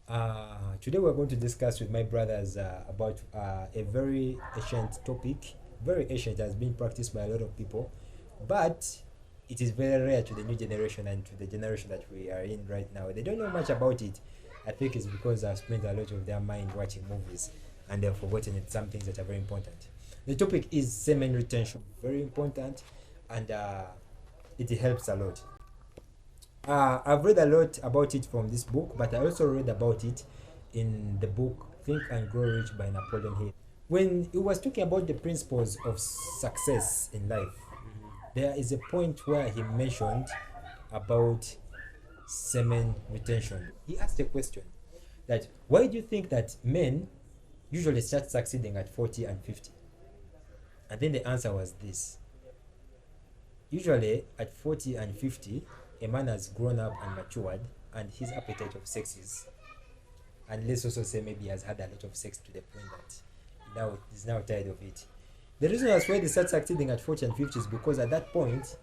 Today we're going to discuss with my brothers about a very ancient topic. Very ancient, has been practiced by a lot of people, but it is very rare to the new generation and to the generation that we are in right now. They don't know much about it. I think it's because they've spent a lot of their mind watching movies and they've forgotten some things that are very important. The topic is semen retention, very important, and it helps a lot. I've read a lot about it from this book, but I also read about it in the book Think and Grow Rich by Napoleon Hill. When he was talking about the principles of success in life, there is a point where he mentioned about semen retention. He asked a question that why do you think that men usually start succeeding at 40 and 50? And then the answer was this. Usually at 40 and 50, a man has grown up and matured, and his appetite of sex is, and let's also say maybe he has had a lot of sex to the point that now he's now tired of it. The reason that's why they start succeeding at 40 and 50 is because at that point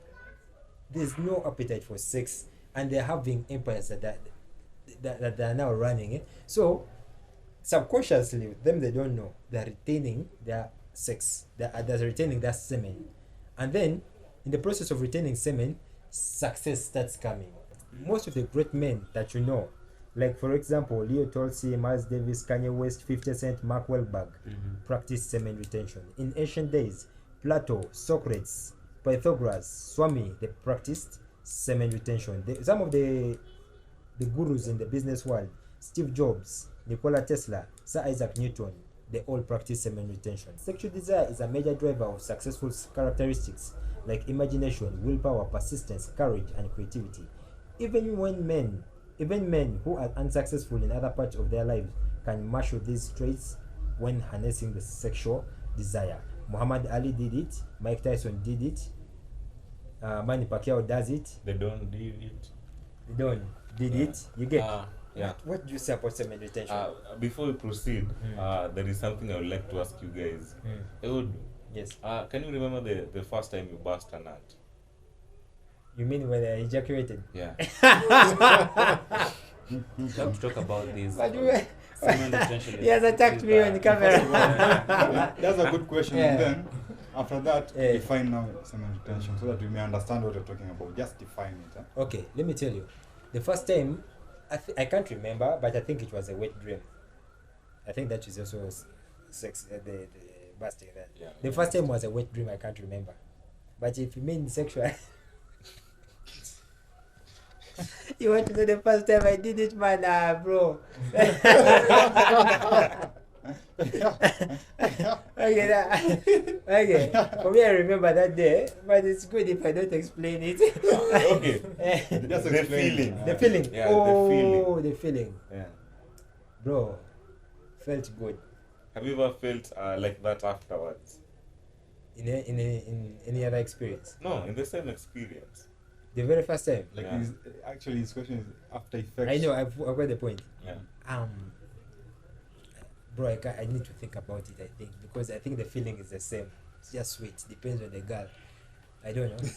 there's no appetite for sex, and they're having empires that they are now running. So subconsciously, them they don't know, they're retaining their sex, they're retaining their semen, and then in the process of retaining semen, success starts coming. Most of the great men that you know, like for example, Leo Tolstoy, Miles Davis, Kanye West, 50 Cent, Mark Wahlberg, practiced semen retention. In ancient days, Plato, Socrates, Pythagoras, Swami, they practiced semen retention. Some of the gurus in the business world, Steve Jobs, Nikola Tesla, Sir Isaac Newton, they all practice semen retention. Sexual desire is a major driver of successful characteristics like imagination, willpower, persistence, courage, and creativity. Even men who are unsuccessful in other parts of their lives can marshal these traits when harnessing the sexual desire. Muhammad Ali did it, Mike Tyson did it, Manny Pacquiao does it. They don't do it. They don't did it. You get Yeah. What do you say about semen retention? Before we proceed, there is something I would like to ask you guys. Ehud, Yes. can you remember the first time you burst a nut? You mean when I ejaculated? Yeah. We have to talk about this. But you were- Semen retention He has attacked me on the camera. That's a good question. Yeah. And then, after that, Yeah. define now semen retention so that we may understand what you're talking about. Just define it. Okay, let me tell you. The first time, I can't remember, but I think it was a wet dream. I think that is also sex, the busting that. Yeah. The first time was a wet dream, I can't remember. But if you mean sexual, you want to know the first time I did it, man, bro. Okay. For me, I remember that day, but it's good if I don't explain it. Okay. Just The explain. feeling. The feeling. Yeah, Oh, the feeling. Yeah. Bro, felt good. Have you ever felt like that afterwards? In any other experience? No, in the same experience. The very first time. Like Yeah. actually, his question is after effects. I know, I've got the point. Yeah. Bro, I need to think about it, I think, because I think the feeling is the same. It's just sweet. Depends on the girl. I don't know.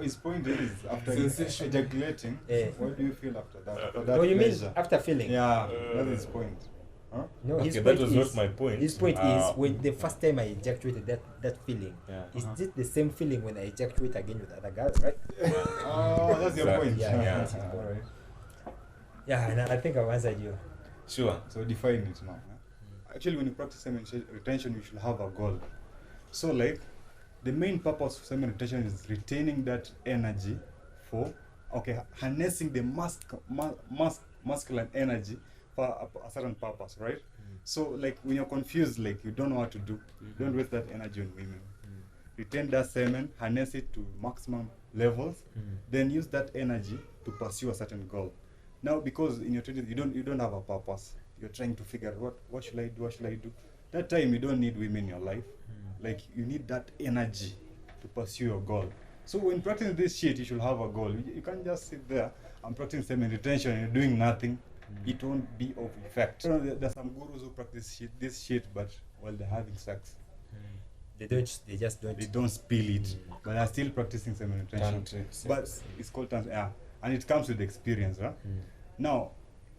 His point is after Sensation. ejaculating, Eh. what do you feel after that? After that Oh, you mean pleasure? after feeling? Yeah, that's his point. Huh? No, his Okay, point that was is, not my point. His point is when the first time I ejaculated, that feeling. Yeah. Is it the same feeling when I ejaculate again with other girls, right? Oh, that's your Exactly. point. Yeah, Yeah. that's his point. All right. Yeah, and I think I've answered you. Sure. So define it now. Actually, when you practice semen retention, you should have a goal. So, like, the main purpose of semen retention is retaining that energy for, harnessing the masculine energy for a certain purpose, right? So, like, when you're confused, like, you don't know what to do, don't waste that energy on women. Retain that semen, harness it to maximum levels, then use that energy to pursue a certain goal. Now, because in your 20s you don't have a purpose, you're trying to figure out what should I do. That time you don't need women in your life. Like, you need that energy to pursue your goal. So when practicing this shit, you should have a goal. You can't just sit there and practice semen retention and you're doing nothing. It won't be of effect. There's some gurus who practice this shit, but while they're having sex, They just don't. they don't spill it, but they're still practicing semen retention. Tantric sex. But it's called and it comes with experience, huh? Now,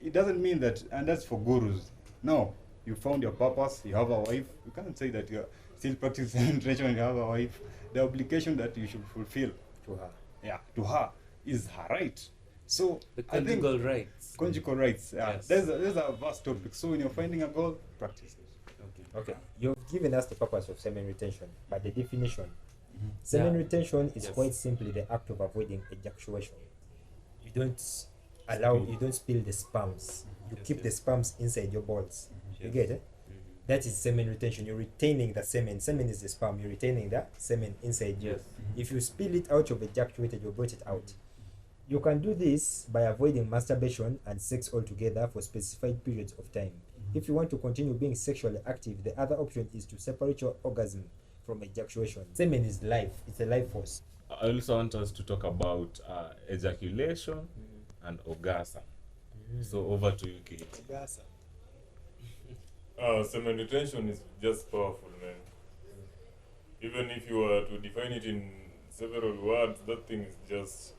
it doesn't mean that, and that's for gurus. No, you found your purpose, you have a wife. You can't say that you're still practicing nutrition and you have a wife. The obligation that you should fulfill, To her. yeah, to her is her right. So The I think conjugal rights. conjugal rights. Yeah, Yes. there's a vast topic. So when you're finding a goal, practice it. Okay. You've given us the purpose of semen retention, but the definition. Semen Yeah. retention is Yes. quite simply the act of avoiding ejaculation. You don't you don't spill the sperms. You Yes, keep the yes. sperms inside your balls. You Yes. get it? That is semen retention. You're retaining the semen. Semen is the sperm. You're retaining the semen inside you. Yes. If you spill it out, you've ejaculated, you brought it out. You can do this by avoiding masturbation and sex altogether for specified periods of time. If you want to continue being sexually active, the other option is to separate your orgasm from ejaculation. Semen is life, it's a life force. I also want us to talk about ejaculation and orgasm. So over to you, Kate. Semen retention is just powerful, man. Even if you were to define it in several words, that thing is just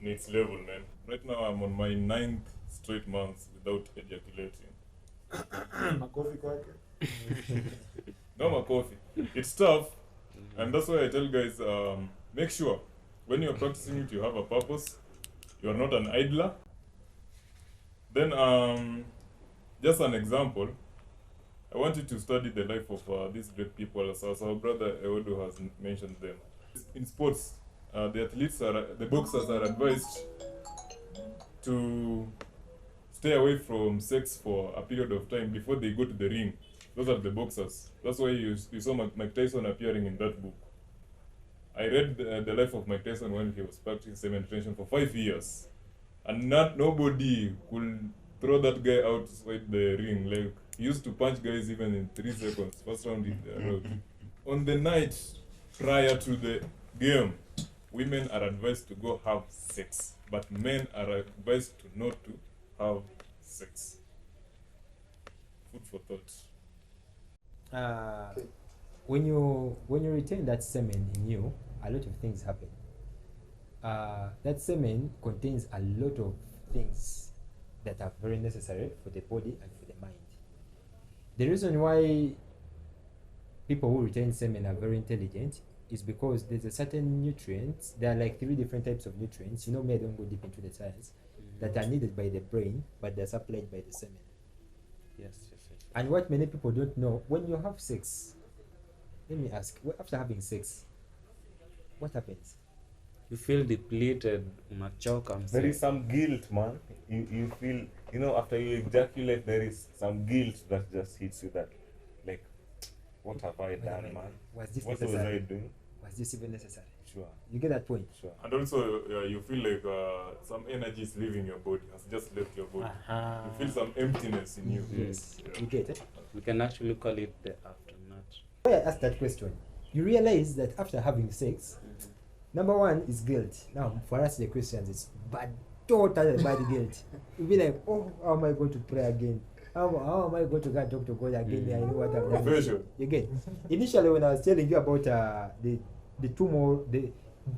next level, man. Right now, I'm on my 9th straight month without ejaculating. No more coffee. It's tough, and that's why I tell guys, make sure when you're practicing it, you have a purpose. You are not an idler. Then, just an example. I want you to study the life of these great people, as our brother Eodo has mentioned them. In sports, the boxers are advised to stay away from sex for a period of time before they go to the ring. Those are the boxers. That's why you saw Mike Tyson appearing in that book. I read the life of Mike Tyson when he was practicing semen retention for 5 years, and nobody could throw that guy outside the ring. Like, he used to punch guys even in 3 seconds. First round in the road. On the night prior to the game, women are advised to go have sex, but men are advised to not to have sex. Food for thought. When you retain that semen in you, a lot of things happen. That semen contains a lot of things that are very necessary for the body and for the mind. The reason why people who retain semen are very intelligent is because there's a certain nutrients. There are like 3 different types of nutrients. You know me, I don't go deep into the science, that are needed by the brain, but they're supplied by the semen. Yes. And what many people don't know, when you have sex, let me ask, after having sex, what happens? You feel depleted, unachoka mzee. There is some guilt, man. You feel, after you ejaculate, there is some guilt that just hits you that, like, what have I done, man? Was this What was necessary? I doing? Was this even necessary? Sure, You get that point? sure. And also, you feel like some energy is leaving your body, has just left your body. You feel some emptiness in you. Yes. Yeah. You get it? We can actually call it the aftermath. Why I asked that question, you realize that after having sex, number one is guilt. Now, for us, the Christians, it's bad, total bad guilt. You'll be like, oh, how am I going to pray again? How am I going to go and talk to God again? I know what I've done. Confession. You get? Initially, when I was telling you about the two more,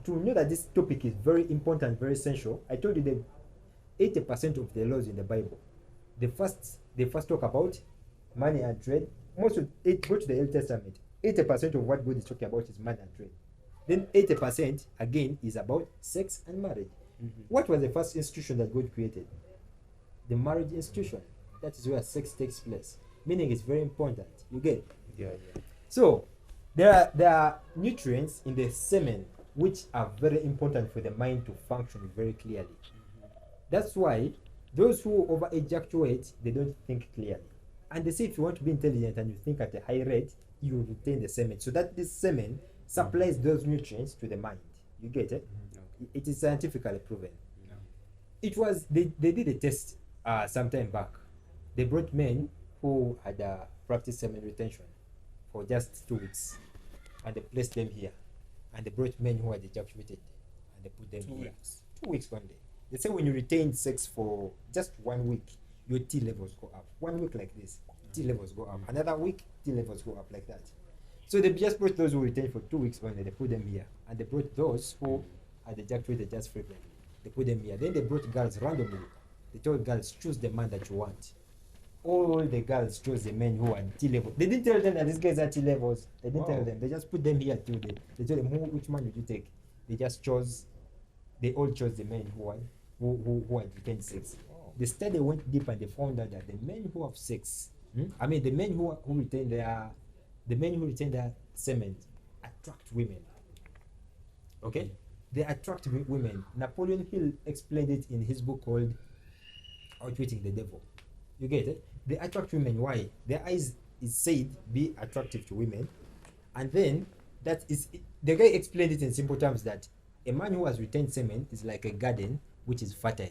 to know that this topic is very important, very essential, I told you that 80% of the laws in the Bible, they first talk about money and trade. Most of it, go to the Old Testament. 80% of what God is talking about is money and trade. Then 80% again is about sex and marriage. What was the first institution that God created? The marriage institution. That is where sex takes place. Meaning it's very important. You get? Yeah. So there are nutrients in the semen which are very important for the mind to function very clearly. That's why those who over ejaculate, they don't think clearly. And they say if you want to be intelligent and you think at a high rate, you retain the semen. So that this semen supplies those nutrients to the mind. You get it? It is scientifically proven. It was they did a test some time back. They brought men who had practiced semen retention for just 2 weeks, and they placed them here. And they brought men who had ejaculated, and they put them 2 here. weeks. 2 weeks one day. They say when you retain sex for just 1 week, your T levels go up. 1 week like this, T levels go up. Another week, T levels go up like that. So they just brought those who retained for 2 weeks one day. They put them here, and they brought those who had ejaculated just frequently. They put them here. Then they brought girls randomly. they told girls, choose the man that you want. All the girls chose the men who are T level. They didn't tell them that these guys are T levels. They didn't tell them. They just put them here too. They told them which man would you take. They just chose. They all chose the men who had retained sex. The study went deep and they found out that the men who have sex, I mean the men who retain their semen attract women. Okay, they attract women. Napoleon Hill explained it in his book called Outwitting the Devil. You get it? They attract women. Why? Their eyes is said be attractive to women, and then that is the guy explained it in simple terms that a man who has retained semen is like a garden which is fertile,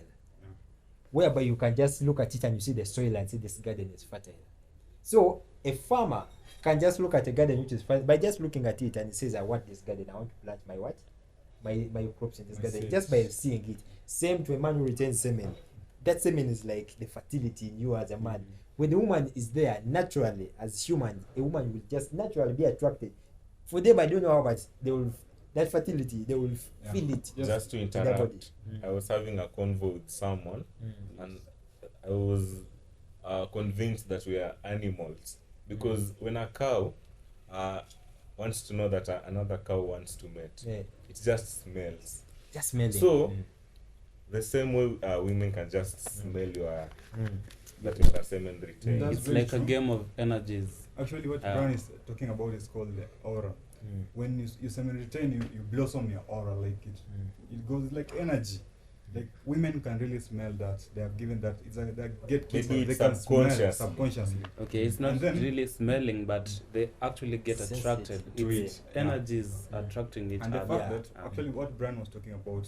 whereby you can just look at it and you see the soil and see this garden is fertile. So a farmer can just look at a garden which is fertile by just looking at it and he says, I want this garden, I want to plant my what? My crops in this garden, seeds. just by seeing it. Same to a man who retains semen. That semen is like the fertility in you as a man. When the woman is there, naturally, as human, a woman will just naturally be attracted. For them, I don't know how, but they will, that fertility, they will feel it. Just to in their body. interrupt, I was having a convo with someone, and I was convinced that we are animals because when a cow wants to know that another cow wants to mate, Yeah. it just smells. Just smelling. So the same way women can just smell your that is a semen retain. That's It's very like a true. game of energies. Actually, what Brian is talking about is called the aura. When you semen retain, you blossom your aura, like it goes like energy. Like women can really smell that. They are given that. It's like they get Maybe they it's can smell subconsciously. subconsciously. Okay, it's not And then- really smelling, but they actually get Sensitive attracted. to It's it. energies attracting each And the other. fact that actually what Brian was talking about,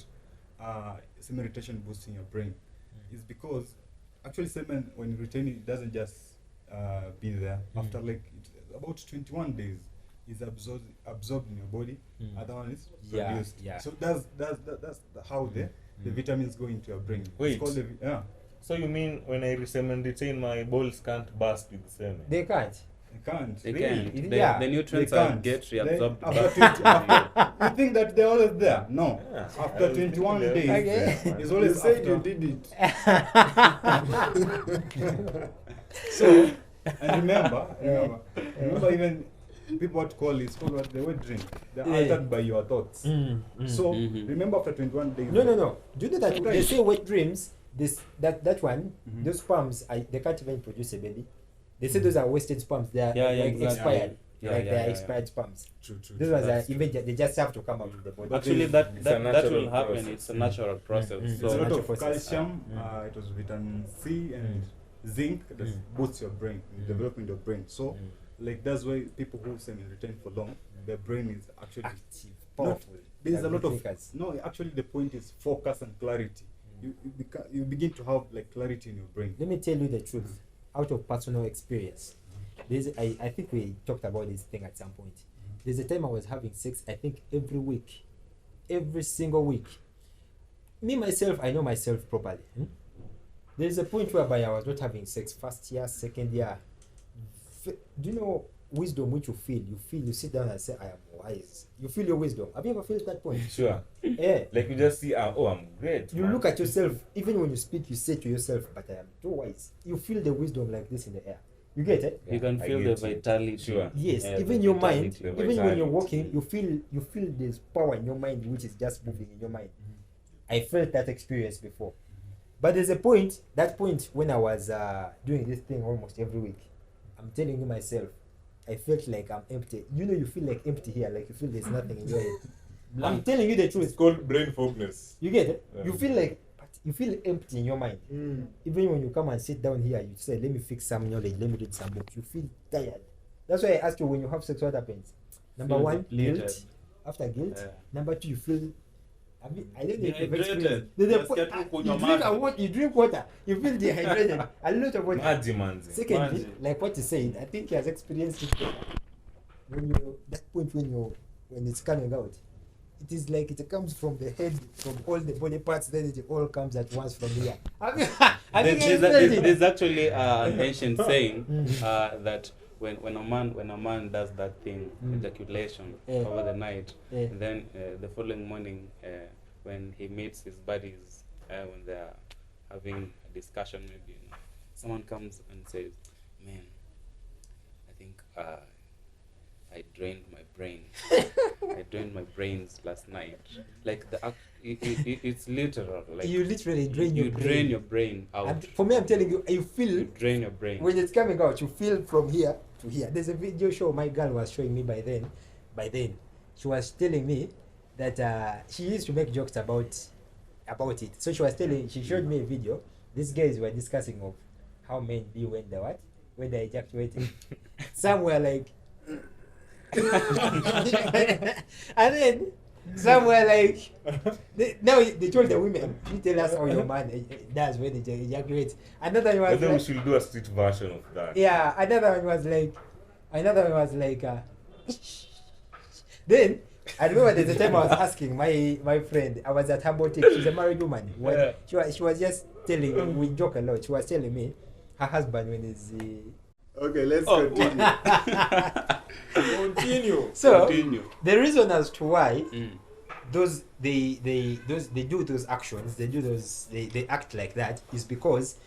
semen retention boosting your brain, is because actually semen when you retain it doesn't just be there. After like about 21 days, is absorbed in your body. Other one is Yeah, produced. yeah. So that's how the vitamins go into your brain. Wait. It's called yeah. So you mean when I semen retain, my balls can't burst with semen? They can't. They can't. They Really? can. Yeah. The nutrients They are can't. get They- reabsorbed after back. You think that they're always there? No. Yeah. After I was 21 thinking days, Okay. it's always You said after. you did it. So, and remember even people what call it's called what the word drink. They're Yeah. altered by your thoughts. So Mhm. remember after 21 days. No. Do you know that they Sometimes- say wet dreams? That one, Mhm. those sperms, they can't even produce a baby. They say those are wasted sperms. They are Yeah, yeah, like exactly. expired. Yeah, like yeah, they are yeah, expired sperms. True. Those ones are That's even they just have to come out of the body. Actually, It's that a that natural will happen. process. It's a natural process. Mm. There's a So lot natural of process. calcium. It was vitamin C and zinc that boosts your brain, development of brain. So, like that's why people who semi retain for long, their brain is actually Active, not- powerful. There's a Like lot the of thinkers. no. Actually, the point is focus and clarity. You begin to have like clarity in your brain. Let me tell you the truth, out of personal experience. I think we talked about this thing at some point. There's a time I was having sex, I think every week, every single week. Me myself, I know myself properly. There's a point whereby I was not having sex first year, second year. Do you know wisdom which you feel? You sit down and say, I am wise. You feel your wisdom. Have you ever felt that point? Sure. Yeah. Like you just see, oh, I'm great. You man. look at yourself, even when you speak, you say to yourself, but I am too wise. You feel the wisdom like this in the air. You get it? you can I feel the get you. vitality. Sure. Yes, Yeah, even the your mind, vitality. The even when you're vitality. walking, you feel there's power in your mind which is just moving in your mind. I felt that experience before. But there's a point, that point when I was doing this thing almost every week, I'm telling you myself, I felt like I'm empty. You know, you feel like empty here, like you feel there's nothing in your head. I'm telling you the It's truth. called brain fogness. You get it? Yeah. You feel like, but you feel empty in your mind. Even when you come and sit down here, you say, let me fix some knowledge, let me read some books. You feel tired. That's why I asked you, when you have sex, what happens? Number Feel one, depleted. guilt. After guilt. Yeah. Number two, you feel. I don't know if you've Dehydrated. experienced. There's a Just get to you kunywa drink maji. water. You drink water. You feel dehydrated. A lot of water. Maji manzi. Secondly, Maji. like what you said, I think he has experienced it. When that point when it's coming out, it is like it comes from the head, from all the body parts, then it all comes at once from here. Have you There's actually an ancient saying Mm. that when a man does that thing, ejaculation Yeah. over the night, Yeah. then the following morning when he meets his buddies when they are having a discussion, maybe, you know, someone comes and says, man, I think I drained my brain. I drained my brains last night. Like it's literal. Like You literally drain you your brain. drain your brain out. And for me, I'm telling you, you feel You drain your brain. when it's coming out, you feel from here to here. There's a video show my girl was showing me by then. She was telling me that she used to make jokes about it. So she showed me a video. These guys were discussing of how men do when they're ejaculating. Some were like, and then some were like, they told the women, you tell us how your man does when he ejaculates. Another one But was then we like, should do a street version of that. yeah, another one was like, then I remember there's a time I was asking my friend, I was at her boutique, she's a married woman. She was just telling, we joke a lot, she was telling me her husband when he's Okay, let's continue. Continue. so Continue. the reason as to why Mm. they do those actions, they act like that is because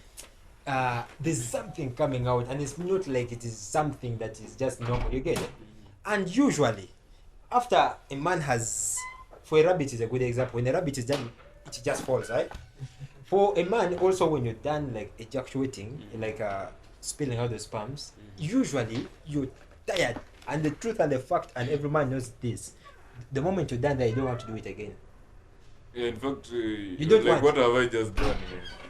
there's something coming out, and it's not like it is something that is just normal. You get it? And usually, after a man has, for a rabbit is a good example. When a rabbit is done, it just falls, right? For a man, also when you're done like ejaculating, like spilling out the sperms, usually you're tired. And the truth and the fact, and every man knows this. The moment you're done there, you don't want to do it again. Yeah, in fact, You don't like, want- what have I just done? Man?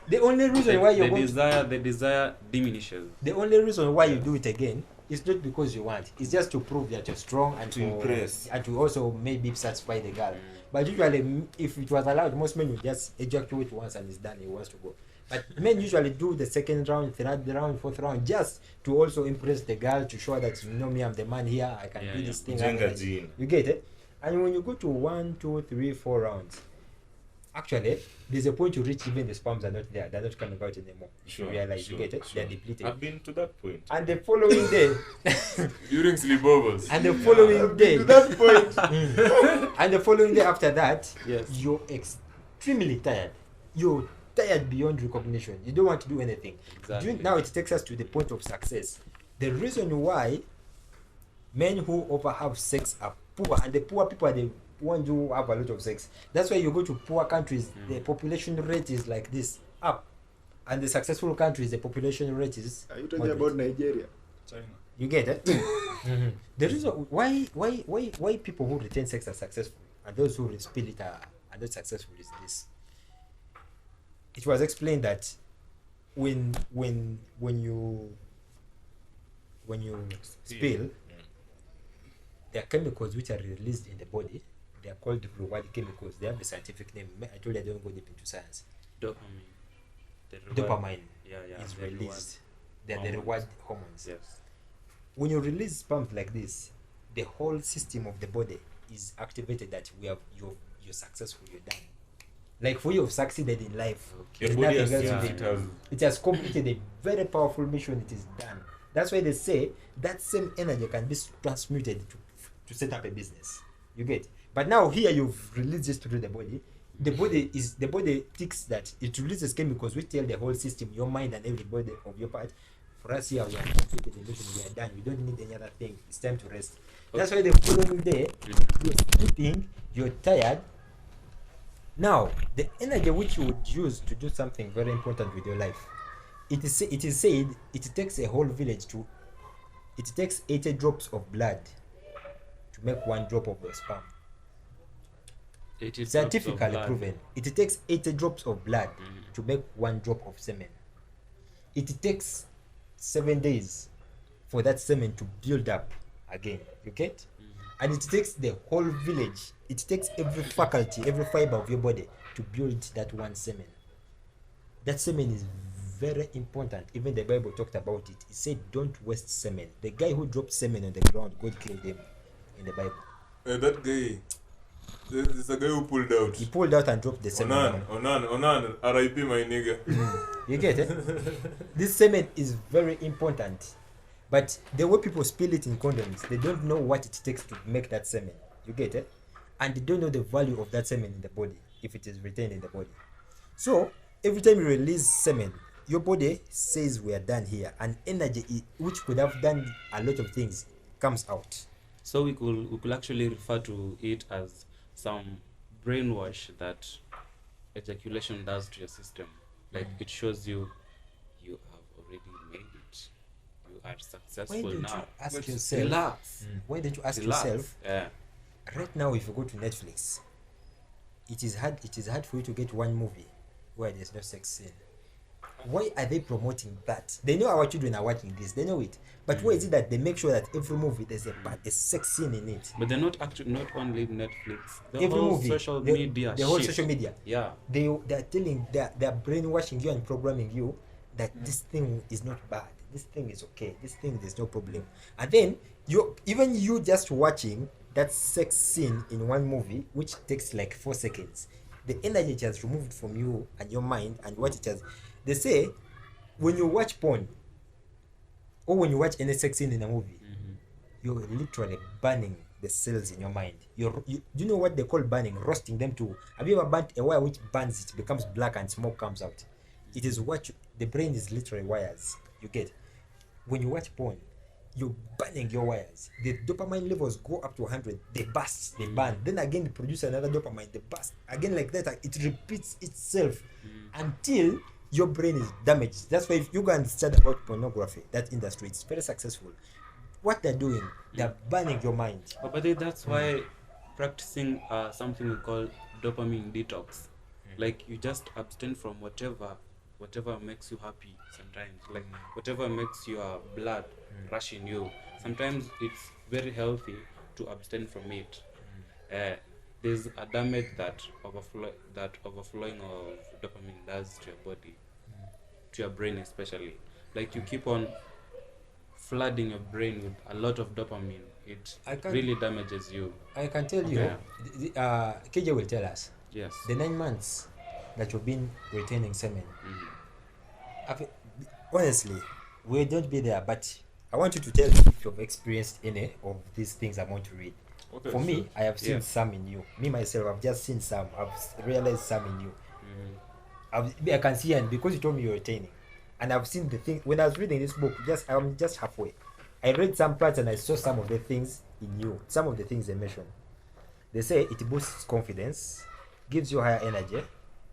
The only reason why you're going to, The desire diminishes. the only reason why you do it again is not because you want. It's just to prove that you're strong and To impress. and to also maybe satisfy the girl. But usually, if it was allowed, most men would just ejaculate once and it's done. He wants to go. But men usually do the second round, third round, fourth round, just to also impress the girl, to show that, you know me, I'm the man here. I can Yeah, do yeah. this thing. Jenga gene. You get it? And when you go to 1, 2, 3, 4 rounds, actually, there's a point you reach, even the sperms are not there. They're not coming out anymore. You realize, you get it? They're depleted. I've been to that point. And the following day, During sleepovers. and the following day, To that point. and the following day after that, Yes. you're extremely tired. You're tired beyond recognition. You don't want to do anything. Exactly. Now it takes us to the point of success. The reason why men who over have sex are poor, and the poor people are the ones who have a lot of sex. That's why you go to poor countries, the population rate is like this, up. And the successful countries, the population rate is Are you talking moderate. about Nigeria? China. You get it? The reason why people who retain sex are successful and those who spill it are not successful is this. It was explained that when you spill, there are chemicals which are released in the body. They are called reward chemicals. They have a scientific name. I told you I don't go deep into science. Dopamine. The Dopamine Yeah. is the released. They are the hormones. reward hormones. Yes. When you release sperms like this, the whole system of the body is activated that you're successful, you're done. Like for you have succeeded in life. Your There's body nothing has, else you it do. has It has completed a very powerful mission, it is done. That's why they say that same energy can be transmuted to set up a business. You get? But now here you've released this through the body. The body thinks that it releases chemicals which tell the whole system, your mind and every body of your part, for us here we are completed the mission, we are done. We don't need any other thing. It's time to rest. That's why the following day you're sleeping, you're tired. Now, the energy which you would use to do something very important with your life, it is said it takes a whole village it takes 80 drops of blood to make 1 drop of the sperm. Scientifically proven. It takes 80 drops of blood to make 1 drop of semen. It takes 7 days for that semen to build up again. You get? And it takes the whole village. It takes every faculty, every fiber of your body to build that 1 semen. That semen is very important. Even the Bible talked about it. It said, "Don't waste semen." The guy who dropped semen on the ground, God killed him in the Bible. That guy. There's a guy who pulled out. He pulled out and dropped the semen. Onan, RIP my nigga. You get it? This semen is very important. But the way people spill it in condoms, they don't know what it takes to make that semen. You get it? And they don't know the value of that semen in the body, if it is retained in the body. So, every time you release semen, your body says we are done here, and energy which could have done a lot of things comes out. So we could actually refer to it as some brainwash that ejaculation does to your system. Like it shows you have already made it. You are Why successful don't you now. ask But yourself? relax. Why don't you ask Relax. yourself? Yeah. Right now, if you go to Netflix, it is hard for you to get one movie where there's no sex scene. Why are they promoting that? They know our children are watching this, they know it, but why is it that they make sure that every movie there's a sex scene in it? But they're not only Netflix. The Every whole movie, social the media. whole shit. social media, Yeah. they're telling, they're brainwashing you and programming you that this thing is not bad, this thing is okay, this thing there's no problem. And then you just watching that sex scene in one movie, which takes like 4 seconds, the energy it has removed from you and your mind, and what it has. They say when you watch porn or when you watch any sex scene in a movie, you're literally burning the cells in your mind. Do you know what they call burning? Roasting them too. Have you ever burnt a wire which burns, it becomes black and smoke comes out? It is the brain is literally wires. You get? When you watch porn, you're burning your wires. The dopamine levels go up to 100. They burst, they burn. Then again, they produce another dopamine. They burst again, like that. It repeats itself until your brain is damaged. That's why if you go and study about pornography, that industry, it's very successful. What they're doing, they're burning your mind. But that's why practicing something we call dopamine detox. Like you just abstain from whatever makes you happy sometimes. Like whatever makes your blood rush in you. Sometimes it's very healthy to abstain from it. There's a damage that overflowing of dopamine does to your body, to your brain especially. Like you keep on flooding your brain with a lot of dopamine, it really damages you. I can tell you, KJ will tell us. Yes. The 9 months that you've been retaining semen, honestly, we don't be there, but I want you to tell me if you've experienced any of these things I'm going to read. Okay, For me, sure. I have seen some in you. Me myself, I've just seen some. I've realized some in you. I can see, and because you told me you're retaining, and I've seen the thing when I was reading this book. I'm just halfway. I read some parts and I saw some of the things in you. Some of the things they mention. They say it boosts confidence, gives you higher energy.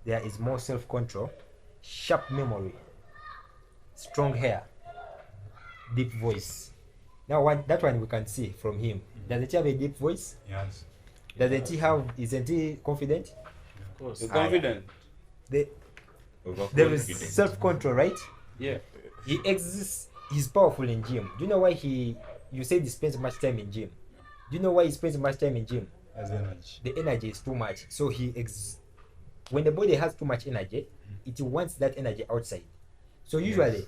There is more self-control, sharp memory, strong hair, deep voice. Now, that one we can see from him. Does he have a deep voice? Yes. Isn't he confident? Of course. You're confident. There is self-control, right? Yeah. He exists. He's powerful in gym. Do you know why you said he spends much time in gym? Do you know why he spends much time in gym? As energy. The energy is too much. So when the body has too much energy, it wants that energy outside. So usually,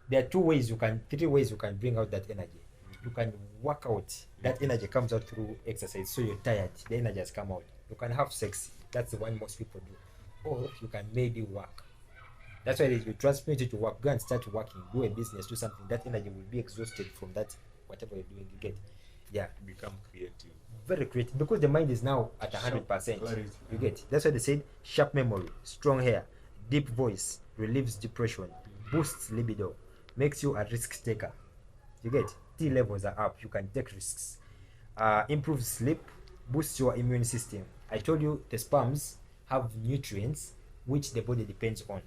there are 3 ways you can bring out that energy. You can work out. That energy comes out through exercise. So you're tired. The energy has come out. You can have sex. That's the one most people do. Or you can maybe work. That's why you transmit it to work. Go and start working. Do a business. Do something. That energy will be exhausted from that whatever you're doing. You get, Become creative. very creative because the mind is now at 100%. Clarity. You get. That's why they said sharp memory, strong hair, deep voice, relieves depression, boosts libido, makes you a risk taker. You get. T levels are up. You can take risks. Improves sleep, boosts your immune system. I told you the sperms have nutrients which the body depends on.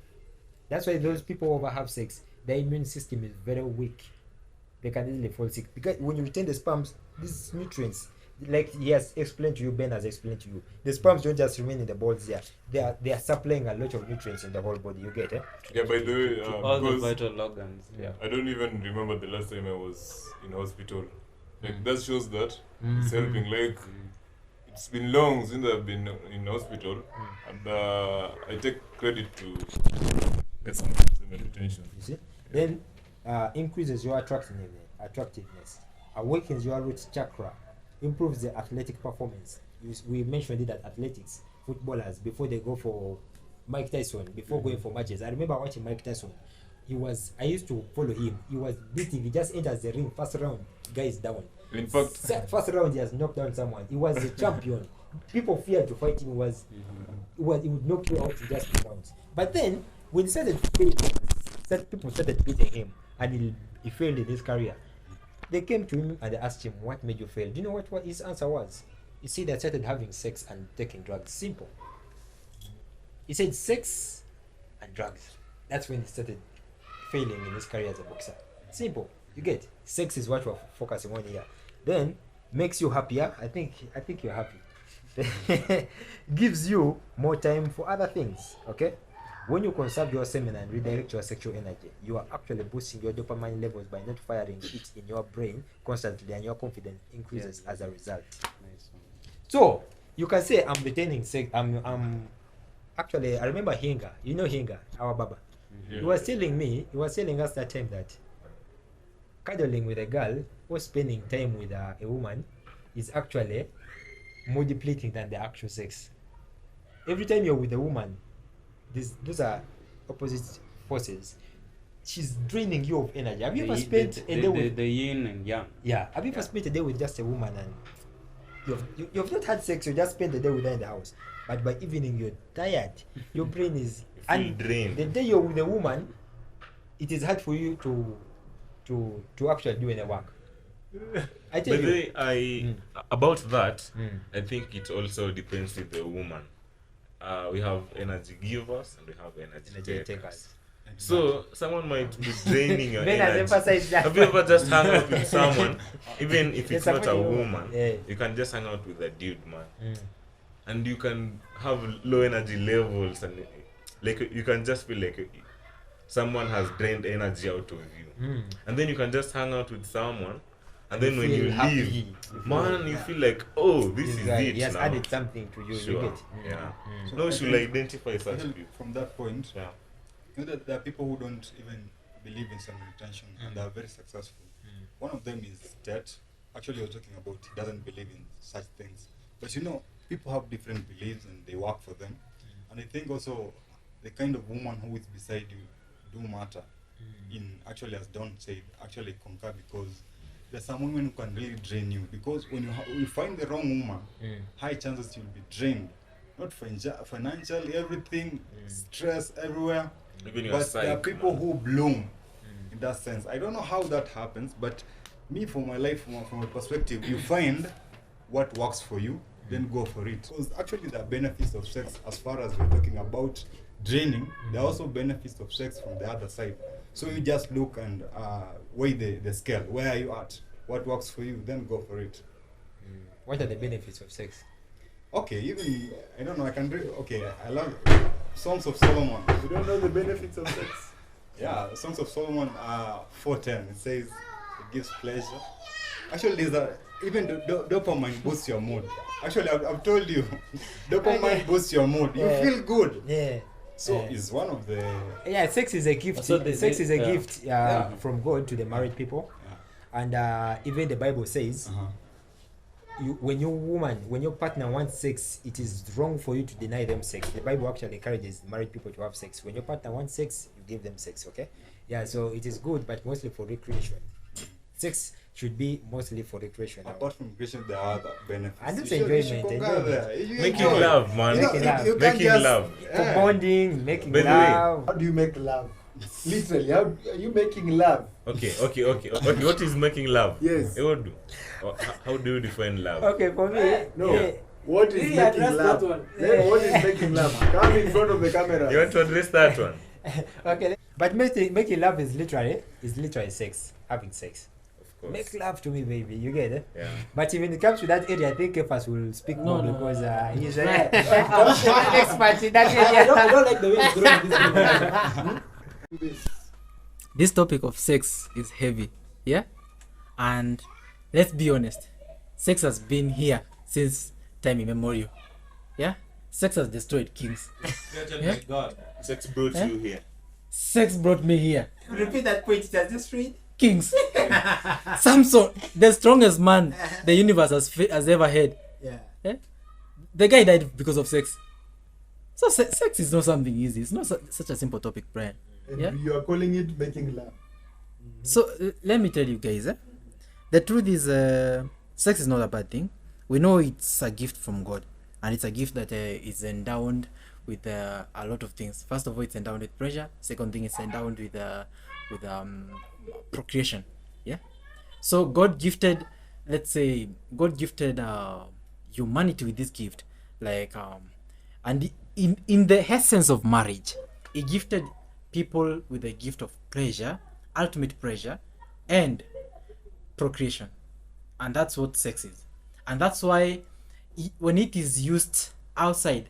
That's why those people who have sex, their immune system is very weak. They can easily fall sick because when you retain the sperms, these nutrients, like he has explained to you, Ben has explained to you, the sperms don't just remain in the balls there. They are supplying a lot of nutrients in the whole body. You get it? Yeah, by the way, All the because vital organs. Yeah. I don't even remember the last time I was in hospital. Like that shows that it's helping. Like it's been long since I've been in hospital, and I take credit to get some retention. You see? Then increases your attractiveness, awakens your root chakra, improves the athletic performance. We mentioned it at athletics, footballers, before they go for Mike Tyson, before going for matches. I remember watching Mike Tyson. I used to follow him. He was beating, he just enters the ring, first round, guy is down. In fact, First round, he has knocked down someone. He was the champion. People feared to fight him. He would knock you out in just 2 rounds. But then, when he started to play people started beating him, and he failed in his career. They came to him and they asked him, "What made you fail?" Do you know what his answer was? He said they started having sex and taking drugs. Simple. He said sex and drugs. That's when he started failing in his career as a boxer. Simple. You get sex is what we're focusing on here. Then makes you happier. I think you're happy. Gives you more time for other things. Okay. When you conserve your semen and redirect your sexual energy, you are actually boosting your dopamine levels by not firing it in your brain constantly, and your confidence increases as a result. Nice one. So you can say I'm retaining sex. I'm actually, I remember Hinga. You know Hinga, our Baba. He was telling us that time that cuddling with a girl or spending time with a woman is actually more depleting than the actual sex. Every time you're with a woman, those are opposite forces. She's draining you of energy. Have you ever spent a day with the yin and yang? Yeah. Have you ever spent a day with just a woman and you've not had sex, you just spend the day with her in the house, but by evening you're tired, your brain is feel drained. The day you're with a woman, it is hard for you to actually do any work. I tell But you. About that, I think it also depends with the woman. We have energy givers and we have energy takers. So someone might be draining your Ben has energy. emphasized that. Have you ever just hung out with someone, even if it's not a woman, Yeah. you can just hang out with a dude, man, and you can have low energy levels, and like you can just feel like someone has drained energy out of you, and then you can just hang out with someone, and then when feel you happy. leave, man, you feel like, oh, this is guy, it he has now. added something to you. Sure. You get. Yeah. So No, I we should think identify such actually people. from that point, Yeah. you know that there are people who don't even believe in semen retention and they are very successful. One of them is Ted. Actually, I was talking about he doesn't believe in such things. But you know, people have different beliefs and they work for them. And I think also the kind of woman who is beside you do matter. In actually, as Don said, actually concur, because there's some women who can really drain you, because when you find the wrong woman, high chances you'll be drained. Not financially, everything, stress everywhere. Even your But there are psyche, people man. who bloom in that sense. I don't know how that happens, but me, for my life, from a perspective, you find what works for you, then go for it. Because actually, there are benefits of sex as far as we're talking about draining. There are also benefits of sex from the other side. So you just look and weigh the scale. Where are you at? What works for you? Then go for it. What are the benefits of sex? Okay, even I don't know. I can read. Okay, I love Songs of Solomon. You don't know the benefits of sex? Yeah, Songs of Solomon 4:10. It says it gives pleasure. Actually, there's a even dopamine boosts your mood. Actually, I've told you, dopamine boosts your mood. You Yeah. feel good. Yeah. So Yeah. it's one of the Yeah, sex is a gift. So Sex is a yeah. gift from God to the married people, and even the Bible says, when your partner wants sex, it is wrong for you to deny them sex. The Bible actually encourages married people to have sex. When your partner wants sex, you give them sex. Okay, yeah. So it is good, but mostly for recreation. Sex should be mostly for recreation. apart from creation, there are other benefits. And it's You should enjoyment, concur enjoyment. there. You Making enjoy. love, man. You know, Making love. you can't Making just- love. For Yeah. bonding, making By the way, love. How do you make love? Literally, how are you making love? Okay. What is making love? Yes. Ewodu. How do you define love? Okay, for me, No. yeah. What is Really making address love? that one. What is making love? Come in front of the camera. You want to address that one? Okay, but making love is literally sex, having sex. Of course. Make love to me, baby. You get it? Yeah. But when it comes to that area, I think Kefas will speak more No. because he's an Right. expert in that I don't area. like the way it's growing this way. This topic of sex is heavy, yeah? And let's be honest, sex has been here since time immemorial, yeah? Sex has destroyed kings. Yeah? Sex brought Eh? you here. Sex brought me here. Repeat that point. It has just read. Kings. Samson, the strongest man the universe has ever had. Yeah. Yeah? The guy died because of sex. So sex is not something easy. It's not such a simple topic, Brian. And Yeah? you are calling it making love. So let me tell you guys, the truth is, sex is not a bad thing. We know it's a gift from God, and it's a gift that is endowed with a lot of things. First of all, it's endowed with pressure. Second thing, it's endowed with procreation. Yeah. So God gifted, let's say, God gifted humanity with this gift, like and in the essence of marriage, He gifted people with the gift of pleasure, ultimate pleasure, and procreation, and that's what sex is. And that's why when it is used outside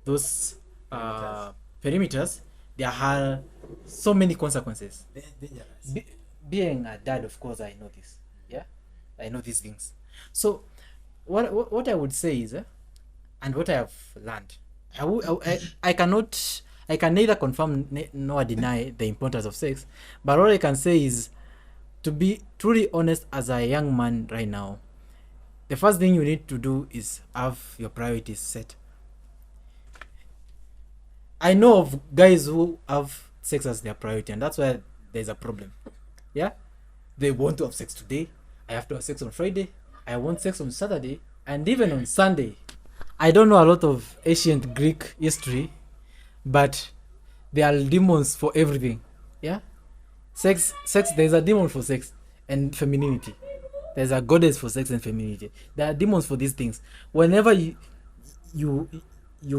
those perimeters, there are so many consequences. Dangerous. Being a dad, of course, I know this. Yeah, I know these things. So what I would say is, and what I have learned, I can neither confirm nor deny the importance of sex, but all I can say is, to be truly honest, as a young man right now, the first thing you need to do is have your priorities set. I know of guys who have sex as their priority, and that's why there's a problem. Yeah, they want to have sex today. I have to have sex on Friday. I want sex on Saturday, and even on Sunday. I don't know a lot of ancient Greek history, but there are demons for everything. Yeah, sex. There's a demon for sex and femininity. There's a goddess for sex and femininity. There are demons for these things. Whenever you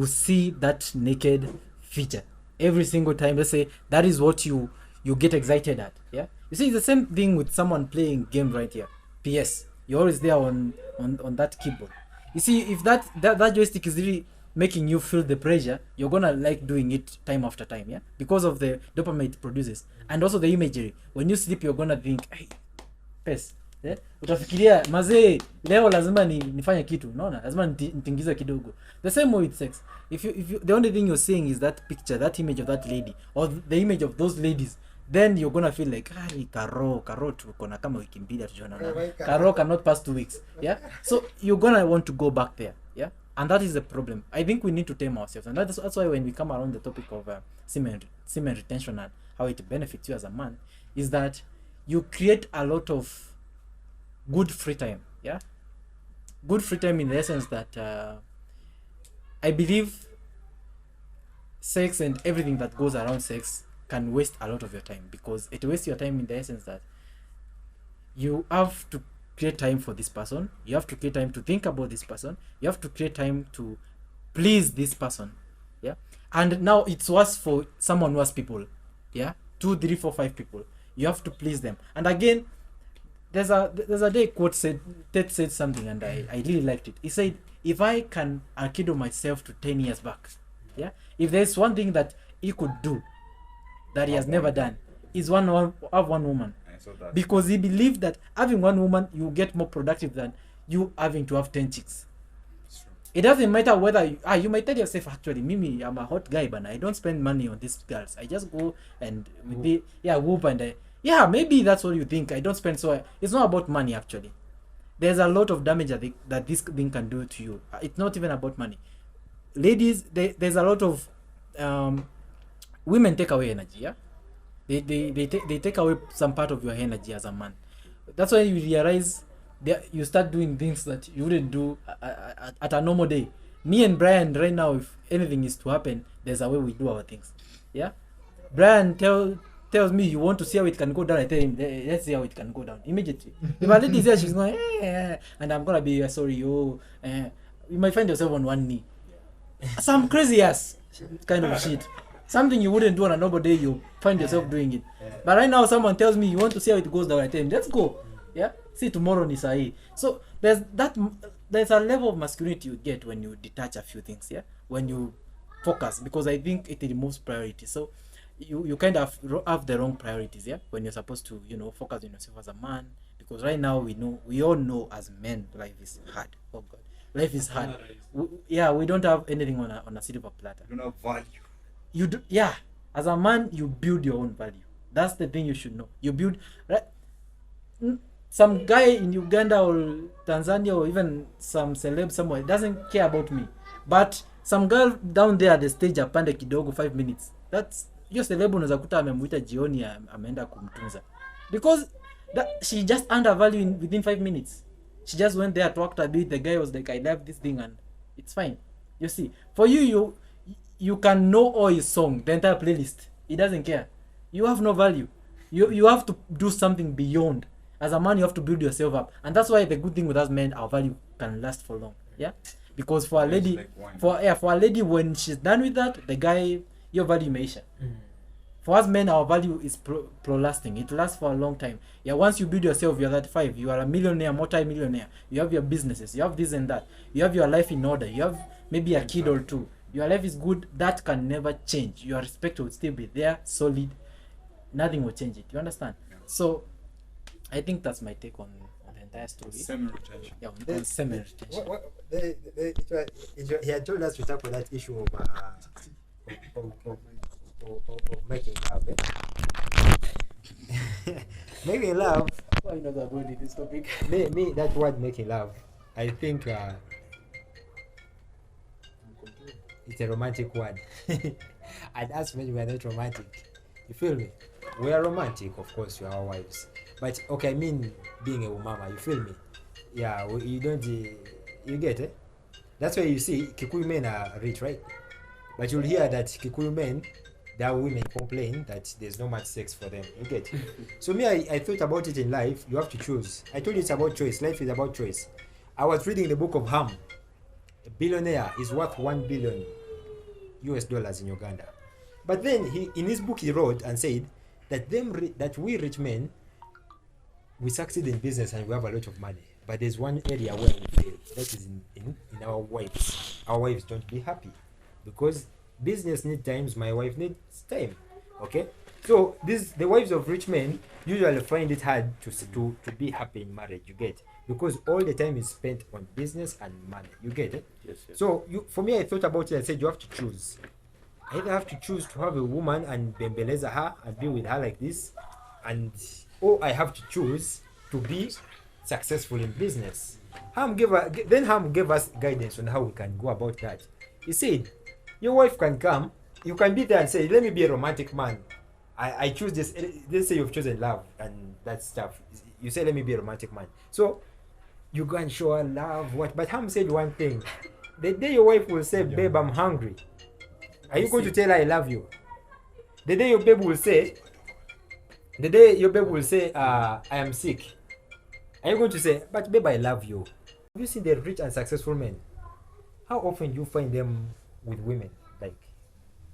see that naked feature, every single time, let's say that is what you get excited at. Yeah, you see, it's the same thing with someone playing game right here. PS, you're always there on that keyboard. You see, if that joystick is really making you feel the pressure, you're gonna like doing it time after time. Yeah, because of the dopamine it produces, and also the imagery. When you sleep, you're gonna think, hey, PS. Yeah? Utafikiria mazee leo lazima nifanye kitu, unaona, lazima nitingize kidogo. The same way with sex. If you the only thing you're seeing is that picture, that image of that lady, or the image of those ladies, then you're gonna feel like, karo tuko na kama wiki mbili hatujaonana. Karo cannot pass 2 weeks. Yeah, so you're gonna want to go back there. Yeah, and that is the problem. I think we need to tame ourselves, and that's why when we come around the topic of semen retention and how it benefits you as a man, is that you create a lot of good free time. Yeah, good free time in the essence that I believe sex and everything that goes around sex can waste a lot of your time, because it wastes your time in the essence that you have to create time for this person, you have to create time to think about this person, you have to create time to please this person. Yeah, and now it's worse for someone who has people. Yeah, 2, 3, 4, 5 people, you have to please them. And again, there's a day quote said, Ted said something, and I really liked it. He said, if I can akido myself to 10 years back, yeah, if there's one thing that he could do that he has never done, is have one woman. Because he believed that having one woman, you get more productive than you having to have 10 chicks. It doesn't matter whether you might tell yourself, actually, Mimi, I'm a hot guy, but I don't spend money on these girls. I just go and whoop, and maybe that's what you think. I don't spend, so it's not about money. Actually, there's a lot of damage that this thing can do to you. It's not even about money. Ladies, there's a lot of women take away energy. Yeah, they take away some part of your energy as a man. That's why you realize you start doing things that you wouldn't do at a normal day. Me and Brian right now, if anything is to happen, there's a way we do our things. Yeah, Brian tells me you want to see how it can go down. I tell him, let's see how it can go down immediately. If a lady is there, she's going, and I'm gonna be sorry, you might find yourself on one knee. Some crazy ass kind of shit. Something you wouldn't do on a normal day, you find yourself doing it. But right now, someone tells me you want to see how it goes down. I tell him, let's go. Yeah, see tomorrow ni sahi. So there's a level of masculinity you get when you detach a few things. Yeah, when you focus, because I think it removes priority. So you kind of have the wrong priorities. Yeah, when you're supposed to focus on yourself as a man, because right now we all know as men life is hard. Oh God, life is hard. We don't have anything on a silver platter. You don't have value. You do, yeah. As a man, you build your own value. That's the thing you should know. You build, right? Some guy in Uganda or Tanzania or even some celeb somewhere doesn't care about me, but some girl down there at the stage apande kidogo 5 minutes. That's your celeb unaweza kuta amemuita jioni ameenda kumtunza, because she just undervalued within 5 minutes. She just went there, talked a bit. The guy was like, I love this thing, and it's fine. You see, for you you can know all his song, the entire playlist. He doesn't care. You have no value. You have to do something beyond. As a man, you have to build yourself up, and that's why the good thing with us men, our value can last for long. Yeah, because for a lady, like wine. for a lady, when she's done with that, the guy, your value meisha. For us men, our value is pro-lasting. It lasts for a long time. Yeah, once you build yourself, you're 35, you are a millionaire, multi-millionaire. You have your businesses, you have this and that. You have your life in order. You have maybe a kid or two. Your life is good. That can never change. Your respect will still be there, solid. Nothing will change it. You understand? So, I think that's my take on the entire story. Semi-retention. Yeah, on the semi-retention. He had told us to tackle that issue of making love. Making love. Why not avoid this topic? Me, that word making love, I think it's a romantic word. And us men, we are not romantic. You feel me? We are romantic, of course, you are our wives. But okay, I mean being a mama, you feel me? Yeah, you don't, you get it? That's why you see Kikuyu men are rich, right? But you'll hear that Kikuyu men, there are women complain that there's no much sex for them. You get it? So me, I thought about it in life. You have to choose. I told you it's about choice. Life is about choice. I was reading the book of Ham. A billionaire is worth $1 billion US in Uganda. But then in his book he wrote and said that that we rich men, we succeed in business and we have a lot of money. But there's one area where we fail. That is in our wives. Our wives don't be happy because business needs times, my wife needs time. Okay, so the wives of rich men usually find it hard to be happy in marriage. You get, because all the time is spent on business and money. You get it? Yes. So for me, I thought about it. I said you have to choose. I either have to choose to have a woman and bembeleza her and be with her like this, or I have to choose to be successful in business. Ham gave us guidance on how we can go about that. He said, your wife can come, you can be there and say, let me be a romantic man. I choose this. Let's say you've chosen love and that stuff. You say, let me be a romantic man. So you go and show her love. But Ham said one thing. The day your wife will say, babe, I'm hungry, are you going to tell her I love you? The day your babe will say, I am sick, are you going to say, but babe, I love you? Have you seen the rich and successful men? How often do you find them with women? Like,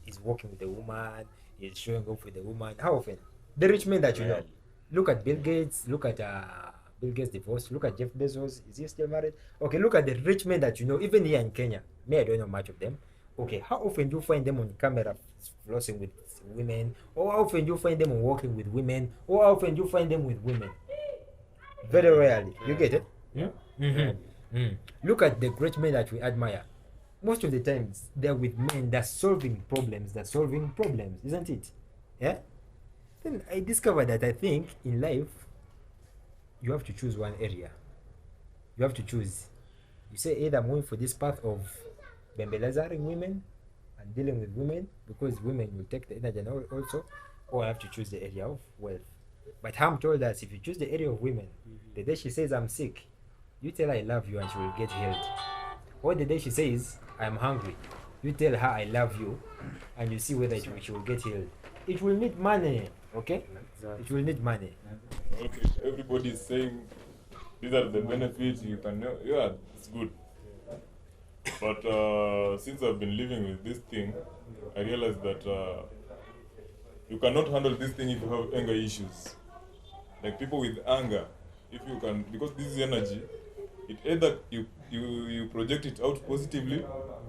he's working with a woman, he's showing off with a woman. How often? The rich men that you know. Look at Bill Gates, look at Bill Gates divorced, look at Jeff Bezos, is he still married? Okay, look at the rich men that you know, even here in Kenya. Me, I don't know much of them. Okay, how often do you find them on camera flossing with women? Or how often do you find them walking with women? Or how often do you find them with women? Very rarely. You get it? Yeah. Look at the great men that we admire. Most of the times they're with men that's solving problems, isn't it? Yeah? Then I discovered that I think in life you have to choose one area. You have to choose. You say either I'm going for this path of bembelezing women and dealing with women, because women will take the energy also, or I have to choose the area of wealth. But Ham told us, if you choose the area of women, the day she says I'm sick, you tell her I love you and she will get healed. Or the day she says I'm hungry, you tell her I love you and you see whether she will get healed. It will need money, okay? Exactly. It will need money. Okay, everybody is saying these are the benefits you can know. Yeah, it's good. But since I've been living with this thing, I realized that you cannot handle this thing if you have anger issues. Like people with anger, if you can, because this is energy, it either you project it out positively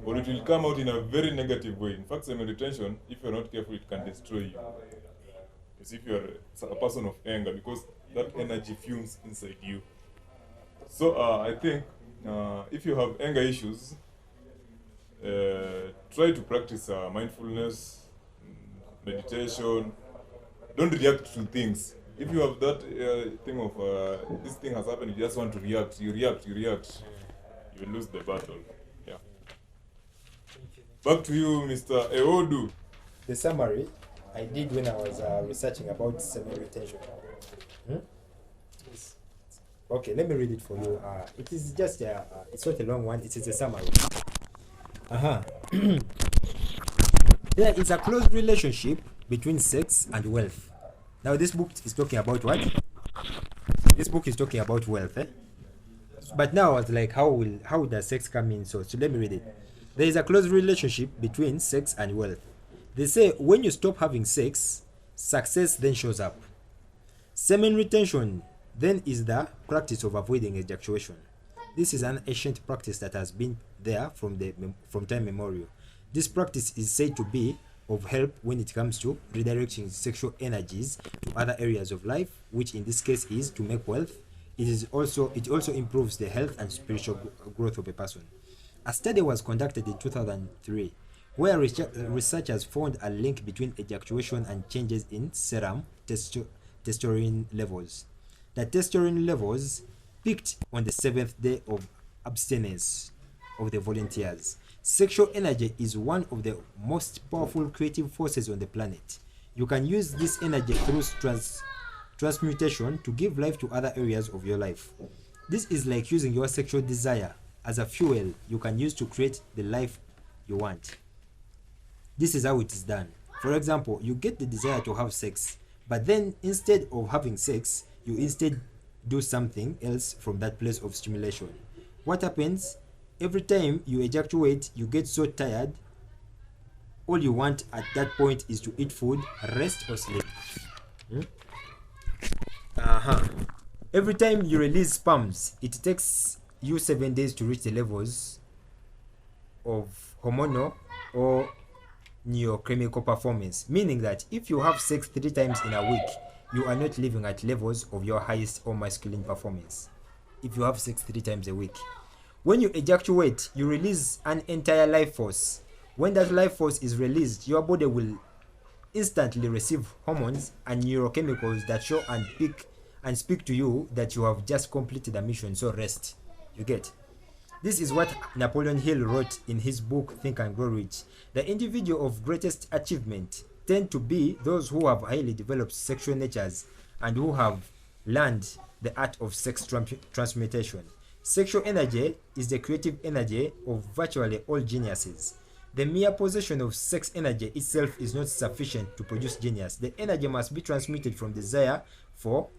or it will come out in a very negative way. In fact, semi-retention, if you're not careful, it can destroy you. As if you're a person of anger, because that energy fumes inside you. So I think if you have anger issues, try to practice mindfulness, meditation. Don't react to things. If you have that thing of this thing has happened, you just want to react. You react. You lose the battle. Yeah. Back to you, Mr. Eodu. The summary I did when I was researching about semi-retention. Okay, let me read it for you. It is just it's not a long one. It is a summary. There is a close relationship between sex and wealth. Now this book is talking about what? This book is talking about wealth, eh? But now it's like how does sex come in? So let me read it. There is a close relationship between sex and wealth. They say when you stop having sex, success then shows up. Semen retention then is the practice of avoiding ejaculation. This is an ancient practice that has been there from time immemorial. This practice is said to be of help when it comes to redirecting sexual energies to other areas of life, which in this case is to make wealth. It also improves the health and spiritual growth of a person. A study was conducted in 2003 where researchers found a link between ejaculation and changes in serum testosterone levels. The testosterone levels peaked on the 7th day of abstinence of the volunteers. Sexual energy is one of the most powerful creative forces on the planet. You can use this energy through transmutation to give life to other areas of your life. This is like using your sexual desire as a fuel you can use to create the life you want. This is how it is done. For example, you get the desire to have sex, but then instead of having sex, you instead do something else from that place of stimulation. What happens? Every time you ejaculate, you get so tired. All you want at that point is to eat food, rest, or sleep. Every time you release sperms, it takes you 7 days to reach the levels of hormonal or neurochemical performance, meaning that if you have sex 3 times in a week, you are not living at levels of your highest or masculine performance. If you have sex 3 times a week, when you ejaculate, you release an entire life force. When that life force is released, your body will instantly receive hormones and neurochemicals that show and speak to you that you have just completed a mission, so rest. You get? This is what Napoleon Hill wrote in his book Think and Grow Rich. The individual of greatest achievement tend to be those who have highly developed sexual natures and who have learned the art of sex transmutation. Sexual energy is the creative energy of virtually all geniuses. The mere possession of sex energy itself is not sufficient to produce genius. The energy must be transmuted from desire for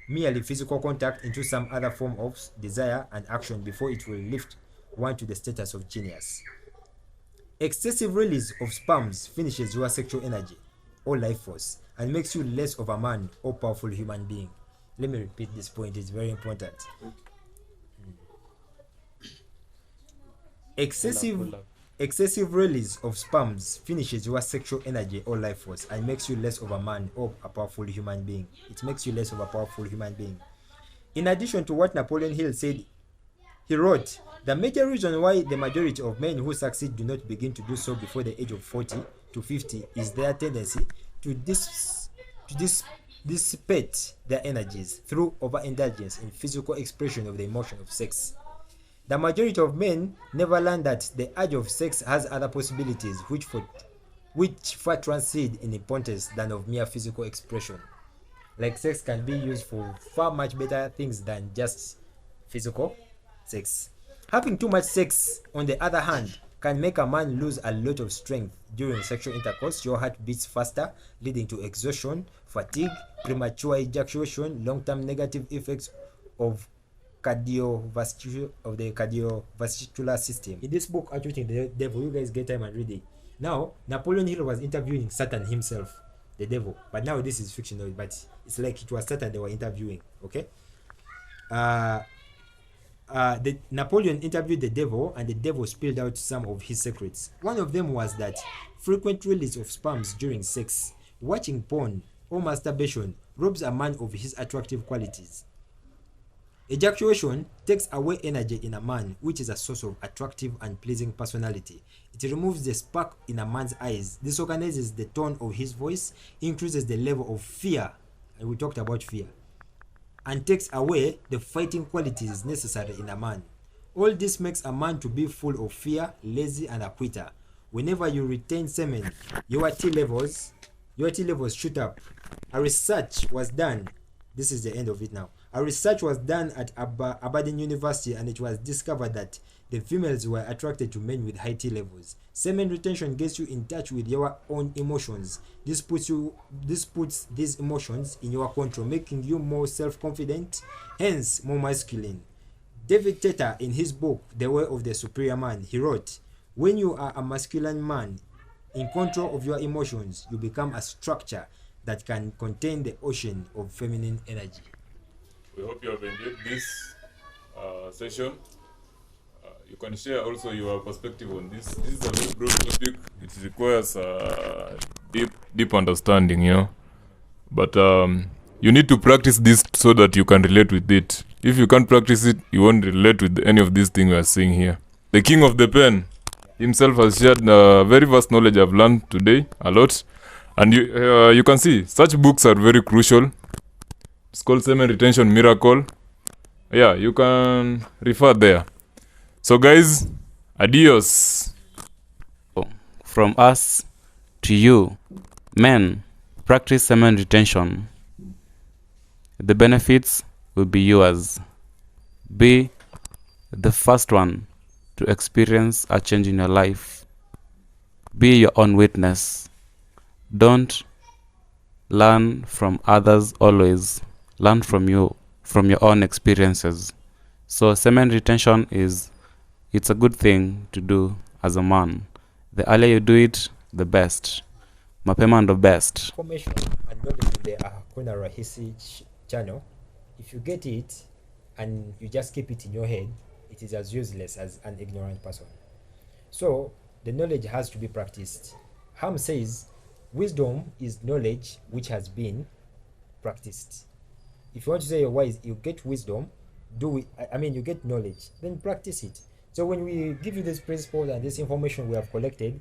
merely physical contact into some other form of desire and action before it will lift one to the status of genius. Excessive release of sperms finishes your sexual energy or life force and makes you less of a man or powerful human being. Let me repeat this point, it's very important. Excessive release of sperms finishes your sexual energy or life force and makes you less of a man or a powerful human being. It makes you less of a powerful human being. In addition to what Napoleon Hill said, he wrote, the major reason why the majority of men who succeed do not begin to do so before the age of 40 to 50 is their tendency to dissipate their energies through overindulgence in physical expression of the emotion of sex. The majority of men never learn that the urge of sex has other possibilities which far transcend in importance than of mere physical expression. Like sex can be used for far much better things than just physical sex. Having too much sex, on the other hand, can make a man lose a lot of strength during sexual intercourse. Your heart beats faster, leading to exhaustion, fatigue, premature ejaculation, long-term negative effects of the cardiovascular system. In this book, Outwitting the Devil, you guys get time and read it. Now, Napoleon Hill was interviewing Satan himself, the devil. But now this is fictional, but it's like it was Satan they were interviewing. Okay. Napoleon interviewed the devil, and the devil spilled out some of his secrets. One of them was that frequent release of sperms during sex, watching porn, or masturbation robs a man of his attractive qualities. Ejaculation takes away energy in a man, which is a source of attractive and pleasing personality. It removes the spark in a man's eyes, disorganizes the tone of his voice, increases the level of fear, and we talked about fear, and takes away the fighting qualities necessary in a man. All this makes a man to be full of fear, lazy, and a quitter. Whenever you retain semen, your T levels shoot up. A research was done. This is the end of it now. A research was done at Aberdeen University, and it was discovered that the females were attracted to men with high T levels. Semen retention gets you in touch with your own emotions. This puts these emotions in your control, making you more self-confident, hence more masculine. David Teta, in his book The Way of the Superior Man, he wrote, "When you are a masculine man in control of your emotions, you become a structure that can contain the ocean of feminine energy." We hope you have enjoyed this session. You can share also your perspective on this. This is a very broad topic. It requires deep understanding, you know. But you need to practice this so that you can relate with it. If you can't practice it, you won't relate with any of these things we are seeing here. The king of the pen himself has shared very vast knowledge. I've learned today a lot. And you can see, such books are very crucial. It's called Semen Retention Miracle. Yeah, you can refer there. So guys, adios. From us to you, men, practice semen retention. The benefits will be yours. Be the first one to experience a change in your life. Be your own witness. Don't learn from others always. Learn from your own experiences. So semen retention it's a good thing to do as a man. The earlier you do it, the best. Mapema ndo best. Information and knowledge in the Hakuna Rahisi channel, if you get it and you just keep it in your head, it is as useless as an ignorant person. So the knowledge has to be practiced. Ham says wisdom is knowledge which has been practiced. If you want to say you're wise, you get wisdom, you get knowledge, then practice it. So when we give you these principles and this information we have collected,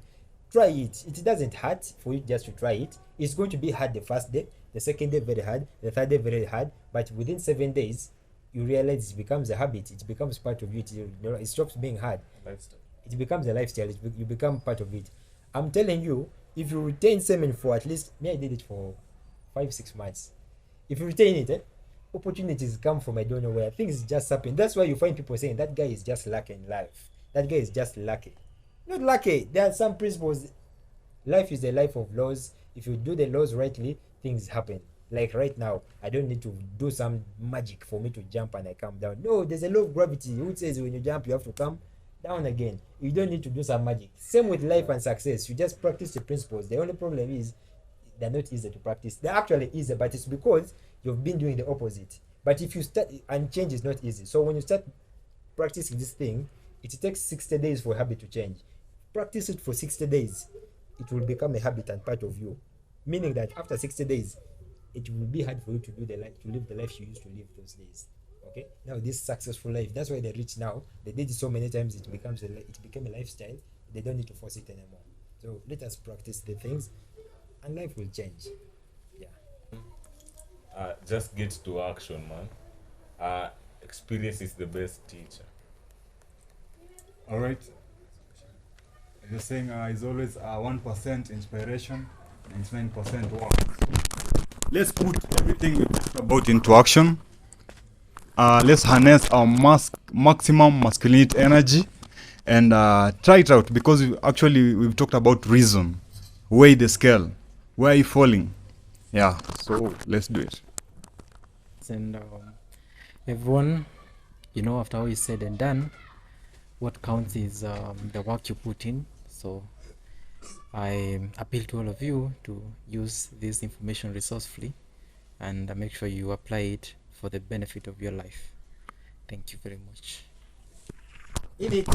try it. It doesn't hurt for you just to try it. It's going to be hard the first day, the second day very hard, the third day very hard, but within 7 days, you realize it becomes a habit. It becomes part of you. It stops being hard. Lifestyle. It becomes a lifestyle. You become part of it. I'm telling you, if you retain semen for at least, I did it for 5-6 months. If you retain it, opportunities come from I don't know where. Things just happen. That's why you find people saying that guy is just lucky in life. That guy is just lucky. Not lucky. There are some principles. Life is a life of laws. If you do the laws rightly, things happen. Like right now, I don't need to do some magic for me to jump and I come down. No, there's a law of gravity. Who says when you jump, you have to come down again? You don't need to do some magic. Same with life and success. You just practice the principles. The only problem is they're not easy to practice. They're actually easy, but it's because you've been doing the opposite. But if you start, and change is not easy. So when you start practicing this thing, it takes 60 days for a habit to change. Practice it for 60 days. It will become a habit and part of you. Meaning that after 60 days, it will be hard for you to live the life you used to live those days. Okay? Now this successful life, that's why they're rich now. They did it so many times, it became a lifestyle. They don't need to force it anymore. So let us practice the things and life will change. Yeah. Just get to action, man. Experience is the best teacher. All right. You're saying it's always 1% inspiration, 99% work. Let's put everything we talked about into action. Let's harness our maximum masculinity energy and try it out, because we've talked about reason. Weigh the scale. Where are you falling? Yeah, so let's do it. And everyone, after all is said and done, what counts is the work you put in. So I appeal to all of you to use this information resourcefully and make sure you apply it for the benefit of your life. Thank you very much. In it.